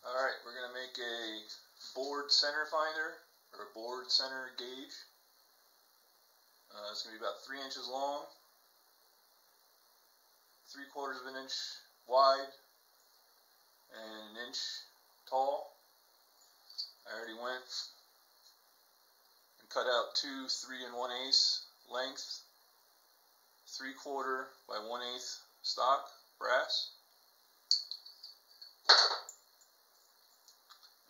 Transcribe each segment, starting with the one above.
Alright, we're going to make a board center finder, or a board center gauge. It's going to be about 3 inches long, 3/4 of an inch wide, and 1 inch tall. I already went and cut out 2 3 1/8 length, 3/4 by 1/8 stock brass.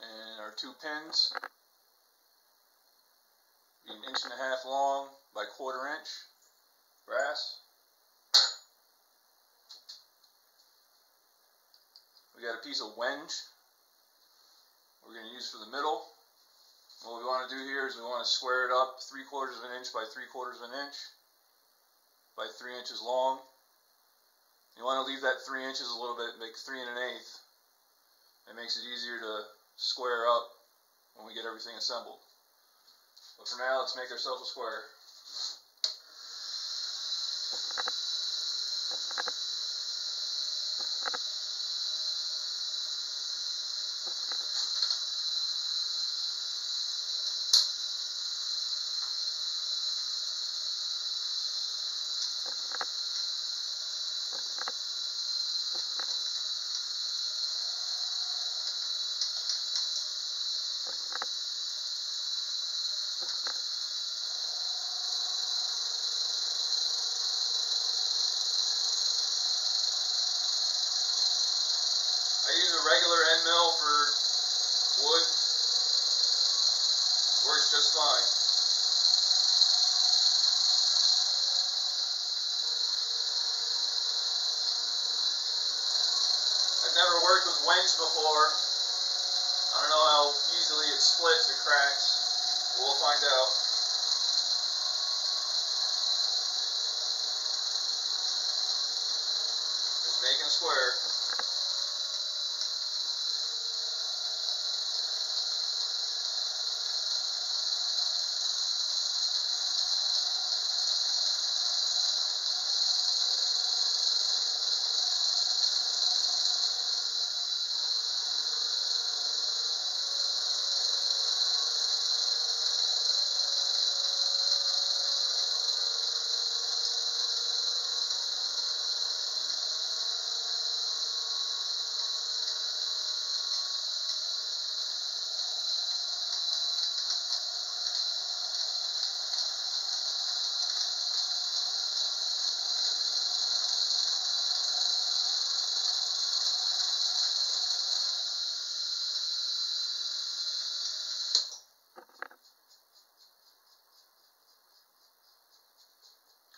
And our 2 pins, be 1.5 inches long by 1/4 inch brass. We got a piece of wenge we're going to use for the middle. What we want to do here is we want to square it up 3/4 of an inch by 3/4 of an inch by 3 inches long. You want to leave that 3 inches a little bit, make 3 1/8. It makes it easier to square up when we get everything assembled. But for now, let's make ourselves a square. I use a regular end mill for wood. Works just fine. I've never worked with wenge before. I don't know how easily it splits or cracks. We'll find out. Just making a square.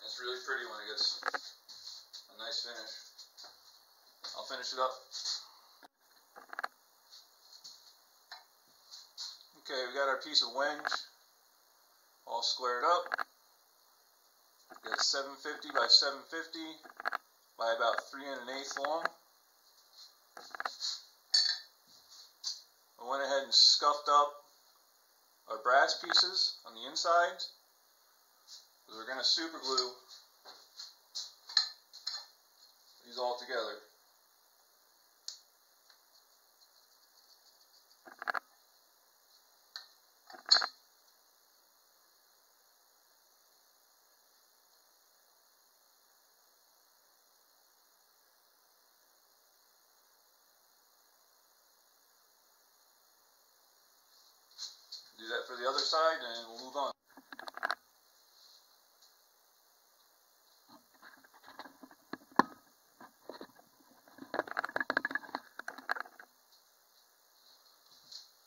It's really pretty when it gets a nice finish. I'll finish it up. Okay, we got our piece of wenge all squared up. We got 750 by 750 by about 3 1/8 long. I went ahead and scuffed up our brass pieces on the inside. We're going to super glue these all together. Do that for the other side and we'll move on.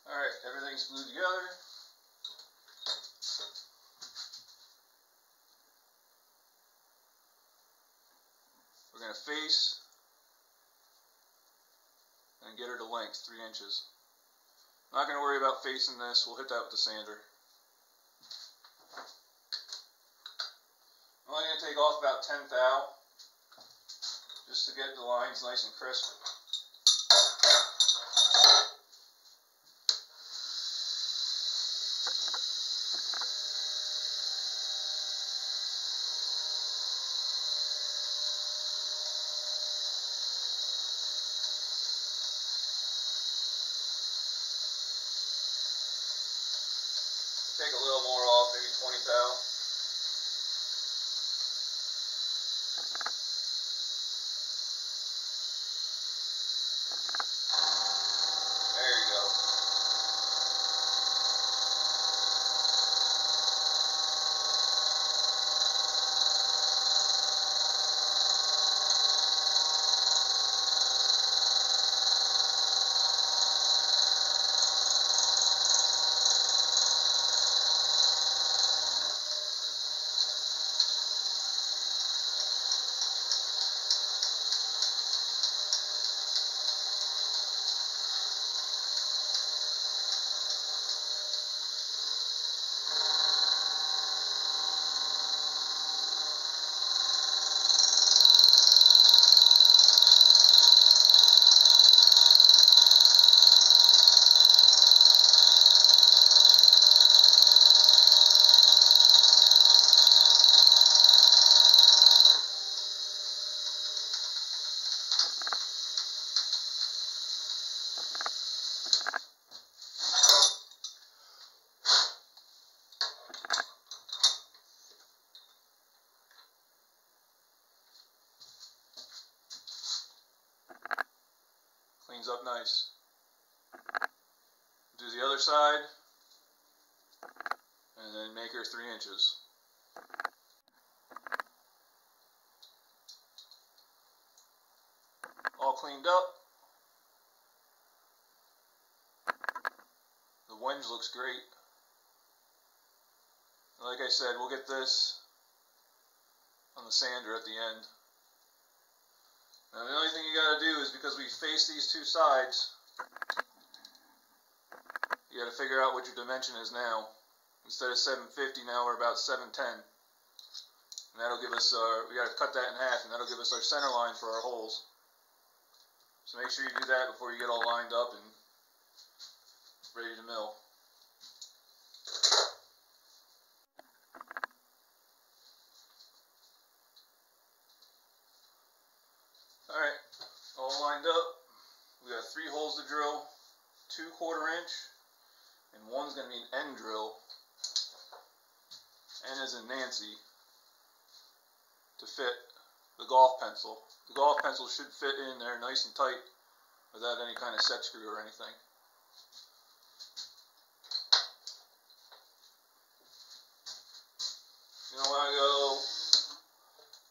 Alright, everything's glued together. We're going to face and get her to length, 3 inches. Not going to worry about facing this, we'll hit that with the sander. I'm only going to take off about 1/10 thou, just to get the lines nice and crisp. Take a little more off, maybe 20 thou. There you go. Cleans up nice. Do the other side, and then make her 3 inches. All cleaned up. The wenge looks great. Like I said, we'll get this on the sander at the end. Now the only thing you got to do is, because we face these two sides, you got to figure out what your dimension is now. Instead of 750, now we're about 710. And that'll give us we got to cut that in half, and that'll give us our center line for our holes. So make sure you do that before you get all lined up and ready to mill. Alright, all lined up. We got 3 holes to drill, 2 1/4 inch, and one's going to be an end drill. N as in Nancy, to fit the golf pencil. The golf pencil should fit in there nice and tight without any kind of set screw or anything. You're going to want to go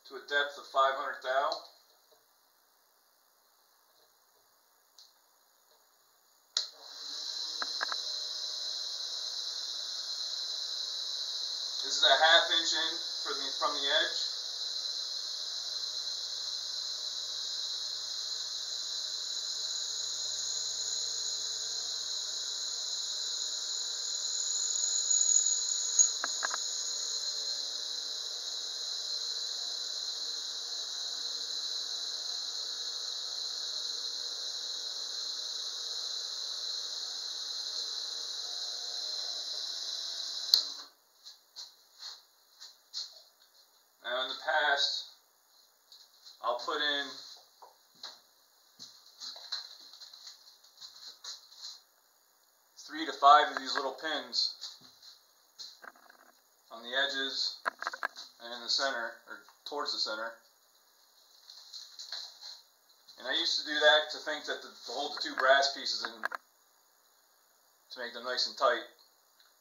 to a depth of 500 thou. This is a 1/2 inch in from the edge. Now in the past, I'll put in three to 5 of these little pins on the edges and in the center, or towards the center. And I used to do that to think that to hold the 2 brass pieces in, to make them nice and tight.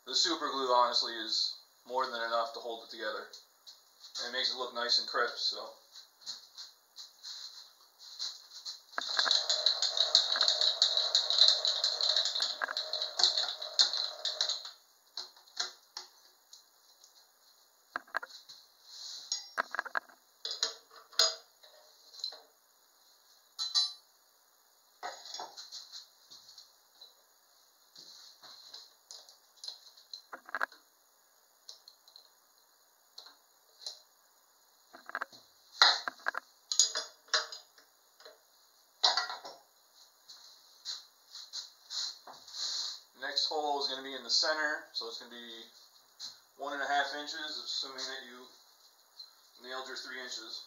The super glue honestly is more than enough to hold it together. And it makes it look nice and crisp, so. Next hole is going to be in the center, so it's going to be 1.5 inches, assuming that you nailed your 3 inches.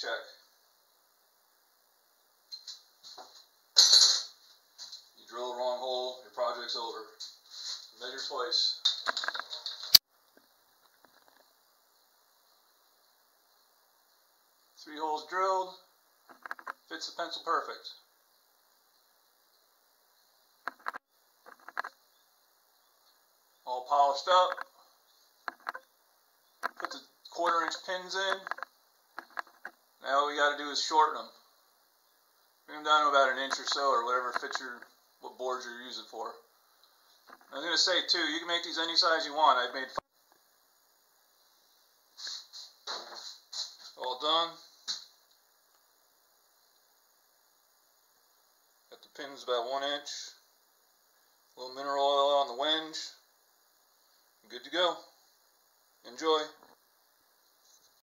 check. You drill the wrong hole, your project's over. Measure twice. Three holes drilled, fits the pencil perfect. All polished up. Put the 1/4 inch pins in. Now all we got to do is shorten them. Bring them down to about 1 inch or so, or whatever fits what boards you're using for. I was going to say too, you can make these any size you want. I've made all done. Got the pins about 1 inch. A little mineral oil on the wenge. Good to go. Enjoy.